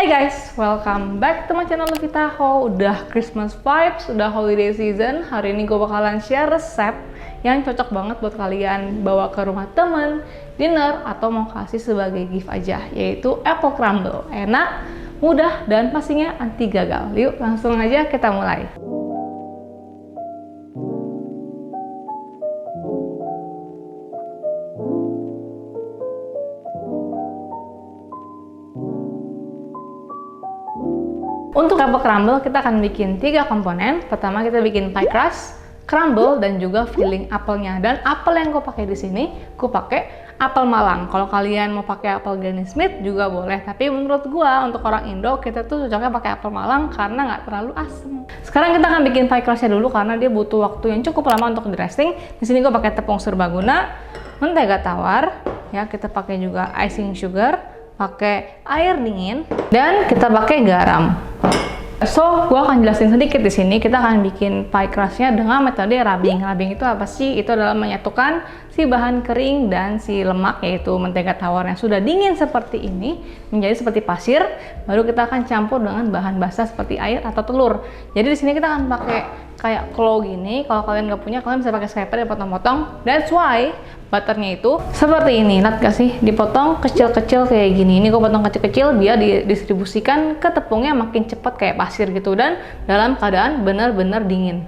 Hai guys, welcome back to my channel Lovita Ho. Udah Christmas vibes, udah holiday season. Hari ini gue bakalan share resep yang cocok banget buat kalian bawa ke rumah temen, dinner, atau mau kasih sebagai gift aja, yaitu apple crumble. Enak, mudah, dan pastinya anti gagal. Yuk langsung aja kita mulai. Untuk apple crumble kita akan bikin 3 komponen. Pertama kita bikin pie crust, crumble, dan juga filling apelnya. Dan apel yang gue pakai di sini, gue pakai apel Malang. Kalau kalian mau pakai apel Granny Smith juga boleh. Tapi menurut gue untuk orang Indo kita tuh cocoknya pakai apel Malang karena nggak terlalu asam. Sekarang kita akan bikin pie crustnya dulu karena dia butuh waktu yang cukup lama untuk dressing. Di sini gue pakai tepung serbaguna, mentega tawar, ya kita pakai juga icing sugar, pakai air dingin, dan kita pakai garam. So, gue akan jelasin sedikit di sini. Kita akan bikin pie crustnya dengan metode rubbing. Rubbing itu apa sih? Itu adalah menyatukan si bahan kering dan si lemak, yaitu mentega tawar yang sudah dingin seperti ini menjadi seperti pasir. Baru kita akan campur dengan bahan basah seperti air atau telur. Jadi di sini kita akan pakai kayak claw gini. Kalau kalian nggak punya, kalian bisa pakai scraper dan potong-potong. That's why butternya itu seperti ini. Lihat gak sih? Dipotong kecil-kecil kayak gini. Ini gue potong kecil-kecil biar didistribusikan ke tepungnya makin cepat kayak pasir gitu, dan dalam keadaan benar-benar dingin.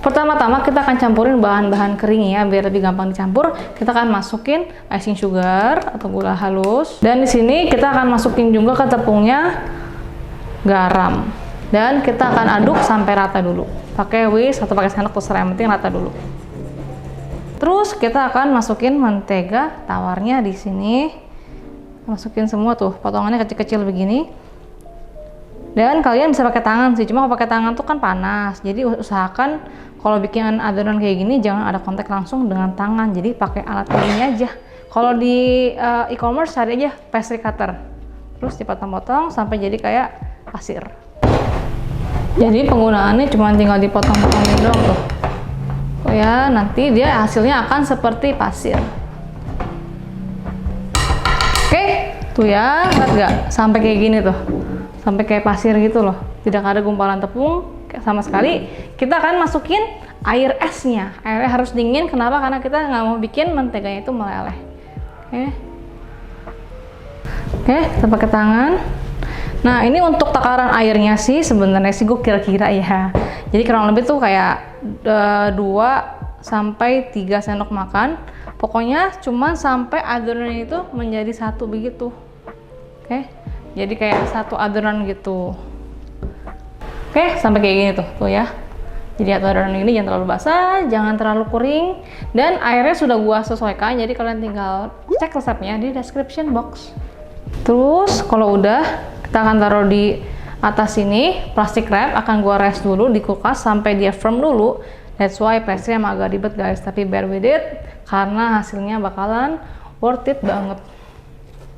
Pertama-tama kita akan campurin bahan-bahan kering ya biar lebih gampang dicampur. Kita akan masukin icing sugar atau gula halus, dan di sini kita akan masukin juga ke tepungnya garam, dan kita akan aduk sampai rata dulu. Pakai whisk atau pakai sendok terserah, yang penting rata dulu. Terus kita akan masukin mentega tawarnya di sini. Masukin semua tuh, potongannya kecil-kecil begini. Dan kalian bisa pakai tangan sih, cuma kalau pakai tangan tuh kan panas. Jadi usahakan kalau bikin adonan kayak gini jangan ada kontak langsung dengan tangan. Jadi pakai alat ini aja. Kalau di e-commerce cari aja pastry cutter. Terus dipotong-potong sampai jadi kayak pasir. Jadi penggunaannya cuma tinggal dipotong-potong doang tuh. Oh ya, nanti dia hasilnya akan seperti pasir. Oke, tuh ya, lihat gak? Sampai kayak gini tuh. Sampai kayak pasir gitu loh. Tidak ada gumpalan tepung sama sekali. Kita akan masukin air esnya. Airnya harus dingin, kenapa? Karena kita nggak mau bikin menteganya itu meleleh. Oke, kita pakai tangan. Nah, ini untuk takaran airnya sih sebenarnya sih gue kira-kira ya. Jadi kurang lebih tuh kayak 2 sampai 3 sendok makan. Pokoknya cuman sampai adonan itu menjadi satu begitu. Oke. Jadi kayak satu adonan gitu. Oke, sampai kayak gini tuh ya. Jadi adonan ini jangan terlalu basah, jangan terlalu kering, dan airnya sudah gua sesuaikan. Jadi kalian tinggal cek resepnya di description box. Terus kalau udah, kita akan taruh di atas sini, plastik wrap akan gua rest dulu di kulkas sampai dia firm dulu. That's why pastry emang agak ribet guys, tapi bear with it karena hasilnya bakalan worth it banget.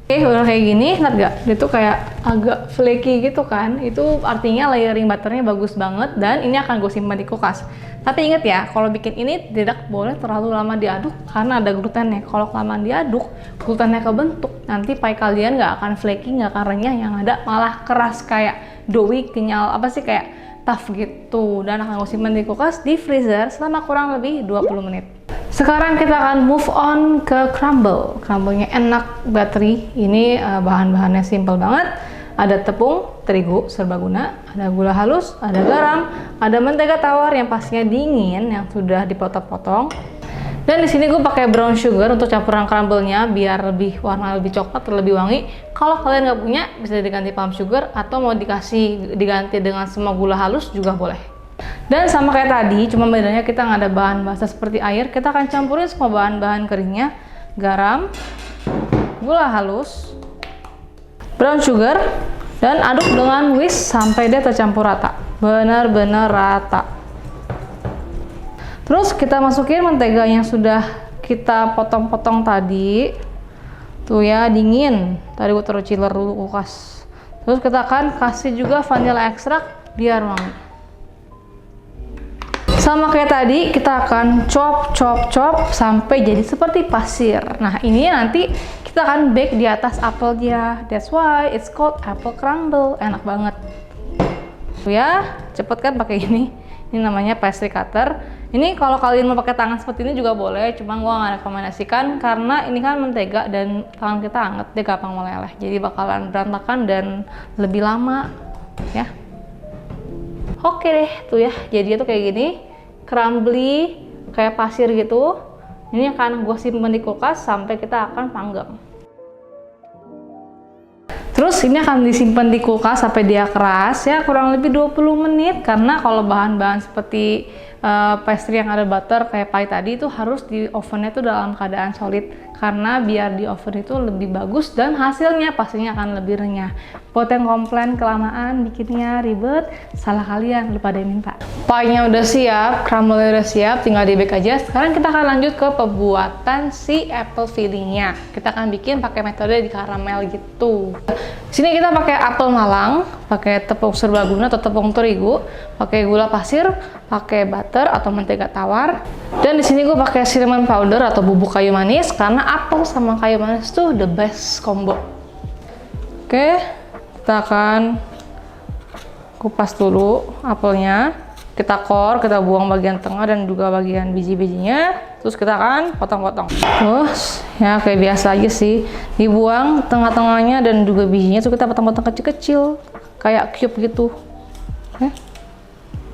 Oke, udah kayak gini, lihat gak? Dia tuh kayak agak flaky gitu kan. Itu artinya layering butternya bagus banget, dan ini akan gue simpan di kulkas. Tapi inget ya, kalau bikin ini tidak boleh terlalu lama diaduk karena ada glutennya. Kalau kelamaan diaduk, glutennya kebentuk. Nanti pie kalian nggak akan flaky, nggak akan renyah, yang ada malah keras kayak doughy, kenyal, apa sih kayak tough gitu. Dan akan gue simpan di kulkas di freezer selama kurang lebih 20 menit. Sekarang kita akan move on ke crumble. Crumble-nya enak, buttery. Ini bahan-bahannya simple banget. Ada tepung terigu serbaguna, ada gula halus, ada garam, ada mentega tawar yang pastinya dingin yang sudah dipotong-potong. Dan di sini gue pakai brown sugar untuk campuran crumble-nya biar lebih warna lebih coklat, lebih wangi. Kalau kalian nggak punya, bisa diganti palm sugar atau mau diganti dengan semua gula halus juga boleh. Dan sama kayak tadi, cuma bedanya kita nggak ada bahan basah seperti air. Kita akan campurin semua bahan-bahan keringnya, garam, gula halus, brown sugar, dan aduk dengan whisk sampai dia tercampur rata, benar-benar rata. Terus kita masukin mentega yang sudah kita potong-potong tadi, tuh ya, dingin. Tadi gue taruh chiller dulu kulkas. Terus kita akan kasih juga vanilla extract biar wangi. Sama kayak tadi, kita akan chop sampai jadi seperti pasir. Nah, ini nanti kita kita akan bake di atas apelnya. That's why it's called apple crumble. Enak banget. Ya, cepet kan pakai ini. Ini namanya pastry cutter. Ini kalau kalian mau pakai tangan seperti ini juga boleh, cuma gua nggak rekomendasikan karena ini kan mentega dan tangan kita hangat, dia gampang meleleh. Jadi bakalan berantakan dan lebih lama, ya. Oke deh, tuh ya. Jadi itu kayak gini, crumbly, kayak pasir gitu. Ini akan gue simpen di kulkas sampai kita akan panggang. Terus ini akan disimpan di kulkas sampai dia keras ya, kurang lebih 20 menit karena kalau bahan-bahan seperti pastry yang ada butter kayak pie tadi itu harus di ovennya itu dalam keadaan solid karena biar di oven itu lebih bagus dan hasilnya pastinya akan lebih renyah. Buat yang komplain kelamaan bikinnya ribet, salah kalian, lupa deh minta. Pie-nya udah siap, crumble-nya udah siap, tinggal di bake aja. Sekarang kita akan lanjut ke pembuatan si apple filling-nya. Kita akan bikin pakai metode di karamel gitu. Sini kita pakai apel malang, pakai tepung serbaguna atau tepung terigu, pakai gula pasir, pakai butter atau mentega tawar. Dan di sini gue pakai cinnamon powder atau bubuk kayu manis karena apel sama kayu manis tuh the best combo. Oke, kita akan kupas dulu apelnya. Kita core, kita buang bagian tengah dan juga bagian biji-bijinya. Terus kita akan potong-potong. Terus ya kayak biasa aja sih, dibuang tengah-tengahnya dan juga bijinya. Terus kita potong-potong kecil-kecil kayak cube gitu. Oke.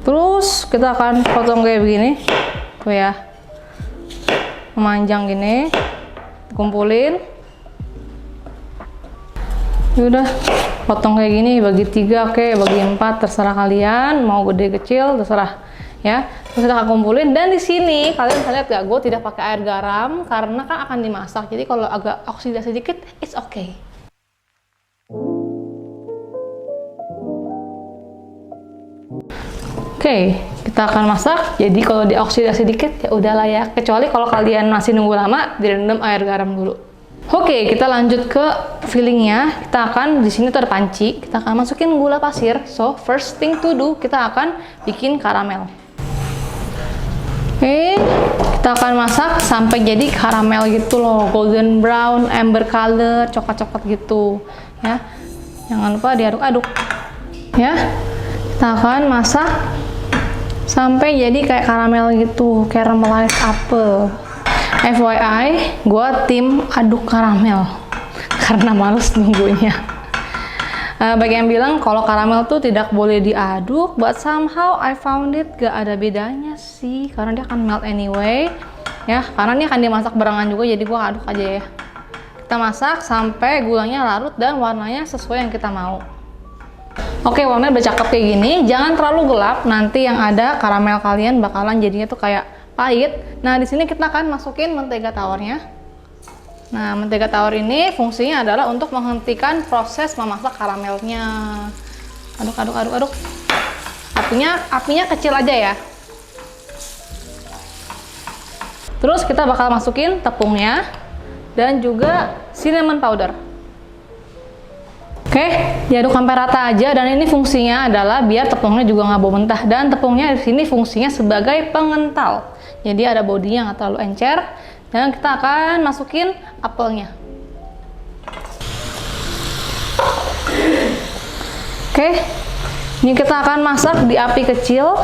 Terus kita akan potong kayak begini. Tuh ya, memanjang gini, kumpulin. Udah potong kayak gini, bagi 3, oke, bagi 4, terserah kalian mau gede kecil terserah ya. Terus kita akan kumpulin dan di sini kalian bisa lihat gak, gue tidak pakai air garam karena kan akan dimasak, jadi kalau agak oksidasi sedikit it's okay. Oke, kita akan masak. Jadi kalau dioksidasi dikit ya udahlah ya, kecuali kalau kalian masih nunggu lama direndam air garam dulu. Oke, kita lanjut ke fillingnya. Kita akan di sini terpanci. Kita akan masukin gula pasir. So first thing to do, kita akan bikin karamel. Oke, kita akan masak sampai jadi karamel gitu loh, golden brown, amber color, coklat-coklat gitu. Ya, jangan lupa diaduk-aduk. Ya, kita akan masak sampai jadi kayak karamel gitu, caramelized apple. FYI, gue tim aduk karamel karena males nunggunya. Bagi yang bilang kalau karamel tuh tidak boleh diaduk, but somehow I found it gak ada bedanya sih, karena dia akan melt anyway. Ya, karena ini akan dimasak barengan juga, jadi gue aduk aja ya. Kita masak sampai gulanya larut dan warnanya sesuai yang kita mau. Oke, warnanya udah cakep kayak gini. Jangan terlalu gelap, nanti yang ada karamel kalian bakalan jadinya tuh kayak pahit. Nah, di sini kita akan masukin mentega tawarnya. Nah, mentega tawar ini fungsinya adalah untuk menghentikan proses memasak karamelnya. Aduk, aduk, aduk, aduk. Apinya kecil aja ya. Terus kita bakal masukin tepungnya dan juga cinnamon powder. Oke, diaduk sampai rata aja, dan ini fungsinya adalah biar tepungnya juga nggak bau mentah, dan tepungnya di sini fungsinya sebagai pengental. Jadi ada bodinya nggak terlalu encer, dan kita akan masukin apelnya. Oke, ini kita akan masak di api kecil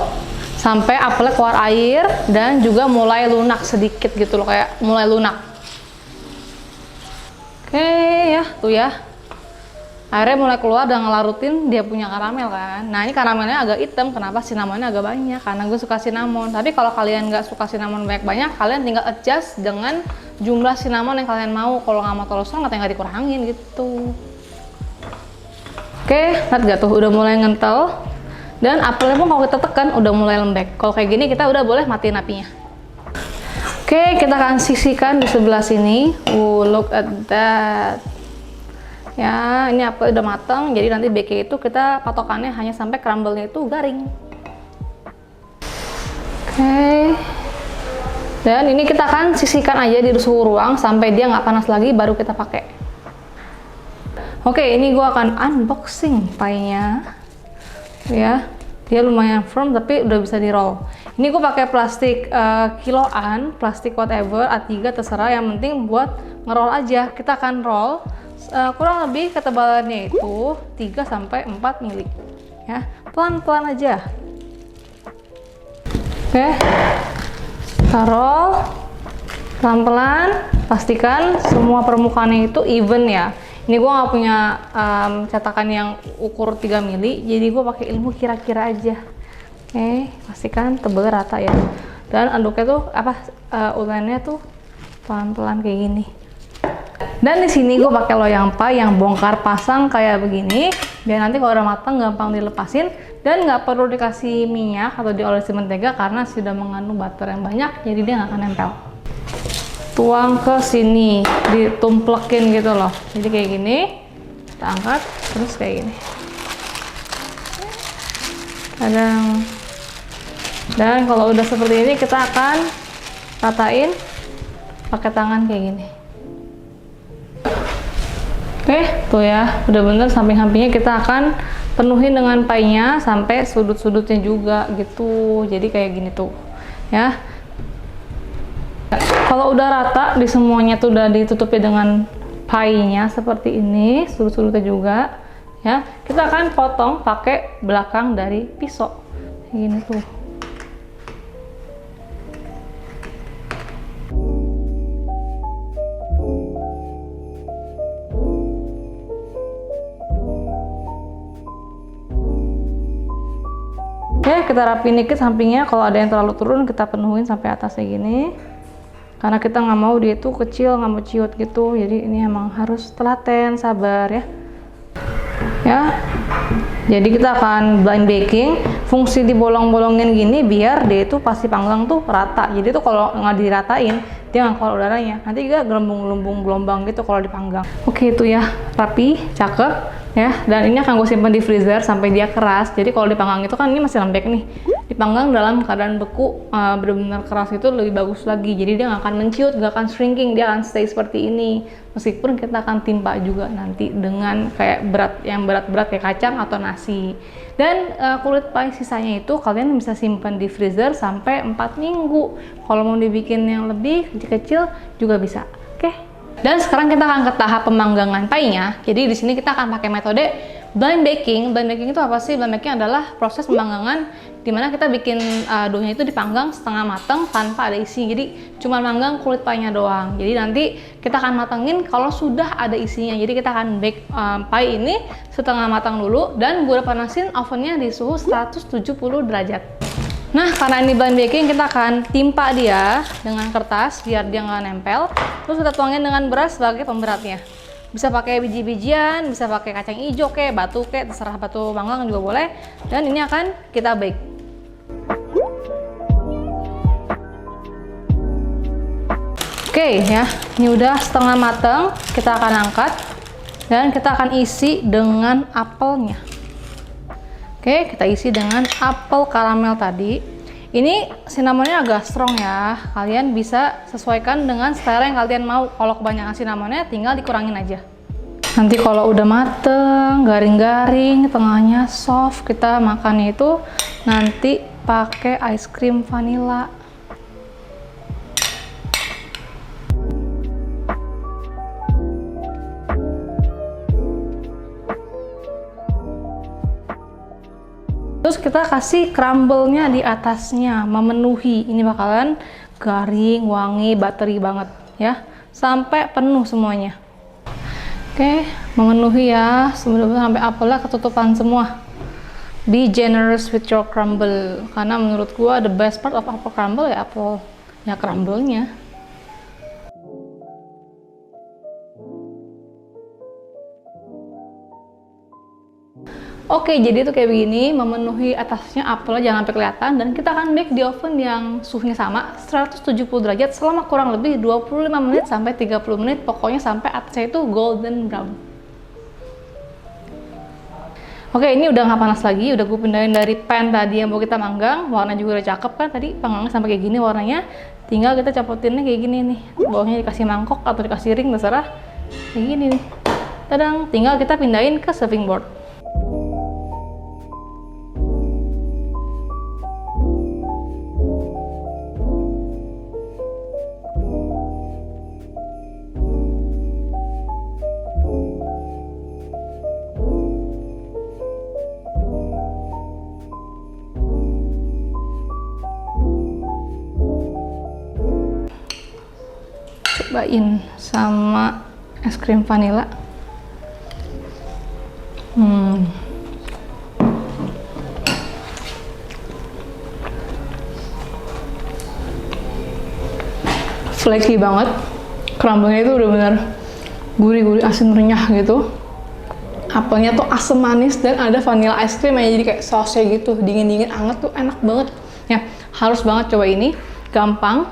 sampai apelnya keluar air dan juga mulai lunak sedikit gitu loh, kayak mulai lunak. Oke ya, tuh ya. Airnya mulai keluar dan ngelarutin dia punya karamel kan. Nah, ini karamelnya agak hitam, kenapa cinnamonnya agak banyak? Karena gue suka cinnamon. Tapi kalau kalian nggak suka cinnamon banyak-banyak, kalian tinggal adjust dengan jumlah cinnamon yang kalian mau. Kalau nggak mau terlalu strong, tinggal dikurangin gitu. Oke, lihat gak tuh, udah mulai ngentel. Dan apelnya pun kalau kita tekan udah mulai lembek. Kalau kayak gini kita udah boleh matiin apinya. Oke, kita akan sisihkan di sebelah sini. Look at that. Ya, ini apel udah matang, jadi nanti bake itu kita patokannya hanya sampai crumble-nya itu garing. Oke. Dan ini kita akan sisihkan aja di suhu ruang sampai dia nggak panas lagi, baru kita pakai. Oke, ini gua akan unboxing pie-nya. Ya, dia lumayan firm tapi udah bisa di roll. Ini gue pakai plastik kiloan, plastik whatever, A3 terserah, yang penting buat ngerol aja. Kita akan roll kurang lebih ketebalannya itu 3-4 mili ya, pelan-pelan aja. Oke, kita roll pelan-pelan, pastikan semua permukaannya itu even ya. Ini gue nggak punya cetakan yang ukur 3 mili, jadi gue pakai ilmu kira-kira aja. Oke, pastikan tebel rata ya, dan aduknya tuh ulennya tuh pelan-pelan kayak gini. Dan di sini gue pakai loyang pie yang bongkar pasang kayak begini, biar nanti kalau udah matang gampang dilepasin dan nggak perlu dikasih minyak atau diolesi mentega karena sudah mengandung butter yang banyak, jadi dia nggak akan nempel. Tuang ke sini, ditumplekin gitu loh, jadi kayak gini, kita angkat terus kayak gini. Dan kalau udah seperti ini kita akan ratain pakai tangan kayak gini. Oke, tuh ya, udah bener samping-sampingnya kita akan penuhin dengan pie-nya sampai sudut-sudutnya juga gitu. Jadi kayak gini tuh, ya. Kalau udah rata di semuanya tuh udah ditutupi dengan pie-nya seperti ini, sudut-sudutnya juga, ya. Kita akan potong pakai belakang dari pisau, kayak gini tuh. Oke, kita rapiin dikit sampingnya. Kalau ada yang terlalu turun, kita penuhin sampai atas kayak gini. Karena kita nggak mau dia itu kecil, nggak mau ciut gitu. Jadi ini emang harus telaten, sabar ya. Ya. Jadi kita akan blind baking. Fungsi dibolong-bolongin gini biar dia itu pasti panggang tuh rata. Jadi tuh kalau nggak diratain, dia nggak keluar udaranya. Nanti juga gelembung-gelembung gelombang gitu kalau dipanggang. Oke, itu ya, rapi, cakep. Ya, dan ini akan gue simpan di freezer sampai dia keras. Jadi kalau dipanggang itu kan ini masih lembek nih, dipanggang dalam keadaan beku benar-benar keras itu lebih bagus lagi. Jadi dia nggak akan menciut, nggak akan shrinking, dia akan stay seperti ini. Meskipun kita akan timpa juga nanti dengan kayak berat-berat kayak kacang atau nasi. Dan kulit pie sisanya itu kalian bisa simpan di freezer sampai 4 minggu. Kalau mau dibikin yang lebih kecil-kecil juga bisa. Oke. Dan sekarang kita akan ke tahap pemanggangan pie-nya. Jadi di sini kita akan pakai metode blind baking. Blind baking itu apa sih? Blind baking adalah proses pemanggangan di mana kita bikin doughnya itu dipanggang setengah matang tanpa ada isi. Jadi cuma manggang kulit pie-nya doang. Jadi nanti kita akan matangin kalau sudah ada isinya. Jadi kita akan bake pie ini setengah matang dulu dan gue udah panasin ovennya di suhu 170 derajat. Nah, karena ini blind baking, kita akan timpa dia dengan kertas biar dia nggak nempel. Terus kita tuangin dengan beras sebagai pemberatnya. Bisa pakai biji-bijian, bisa pakai kacang hijau batu terserah, batu panggang juga boleh. Dan ini akan kita bake. Oke ya, ini udah setengah matang. Kita akan angkat dan kita akan isi dengan apelnya. Oke, kita isi dengan apel karamel tadi. Ini cinnamonnya agak strong ya. Kalian bisa sesuaikan dengan selera yang kalian mau. Kalau kebanyakan cinnamonnya tinggal dikurangin aja. Nanti kalau udah mateng, garing-garing, tengahnya soft, kita makannya itu nanti pakai ice cream vanilla. Terus kita kasih crumble-nya di atasnya, memenuhi. Ini bakalan garing, wangi, buttery banget ya. Sampai penuh semuanya. Oke, memenuhi ya, sampai apelnya ketutupan semua. Be generous with your crumble. Karena menurut gua the best part of apple crumble ya apel, ya crumble-nya. Oke, jadi itu kayak begini, memenuhi atasnya apelnya jangan sampai kelihatan, dan kita akan bake di oven yang suhunya sama 170 derajat selama kurang lebih 25 menit sampai 30 menit, pokoknya sampai atasnya itu golden brown. Oke, ini udah nggak panas lagi, udah gue pindahin dari pan tadi yang mau kita manggang, warna juga udah cakep kan, tadi panggangnya sampai kayak gini warnanya, tinggal kita capotinnya kayak gini nih, bawahnya dikasih mangkok atau dikasih ring, terserah, kayak gini nih. Tadang, tinggal kita pindahin ke serving board. cobain sama es krim vanilla. Flaky banget, crumble-nya itu udah bener gurih-gurih, asin renyah gitu. Apelnya tuh asam manis dan ada vanilla ice cream yang jadi kayak sausnya gitu, dingin-dingin anget tuh enak banget. Ya, harus banget coba ini, gampang.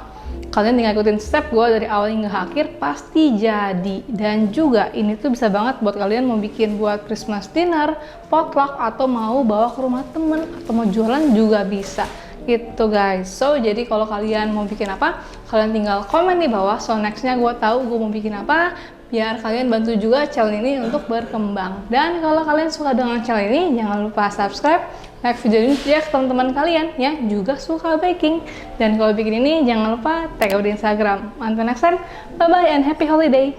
Kalian tinggal ikutin step gue dari awal hingga akhir, pasti jadi. Dan juga ini tuh bisa banget buat kalian mau bikin buat Christmas dinner, potluck, atau mau bawa ke rumah temen, atau mau jualan juga bisa. Gitu guys. So jadi kalau kalian mau bikin apa, kalian tinggal komen di bawah. So nextnya gue tahu gue mau bikin apa, biar kalian bantu juga channel ini untuk berkembang. Dan kalau kalian suka dengan channel ini, jangan lupa subscribe, like video ini ya ke teman-teman kalian ya juga suka baking. Dan kalau bikin ini jangan lupa tag di Instagram. Until next time, bye bye and happy holiday.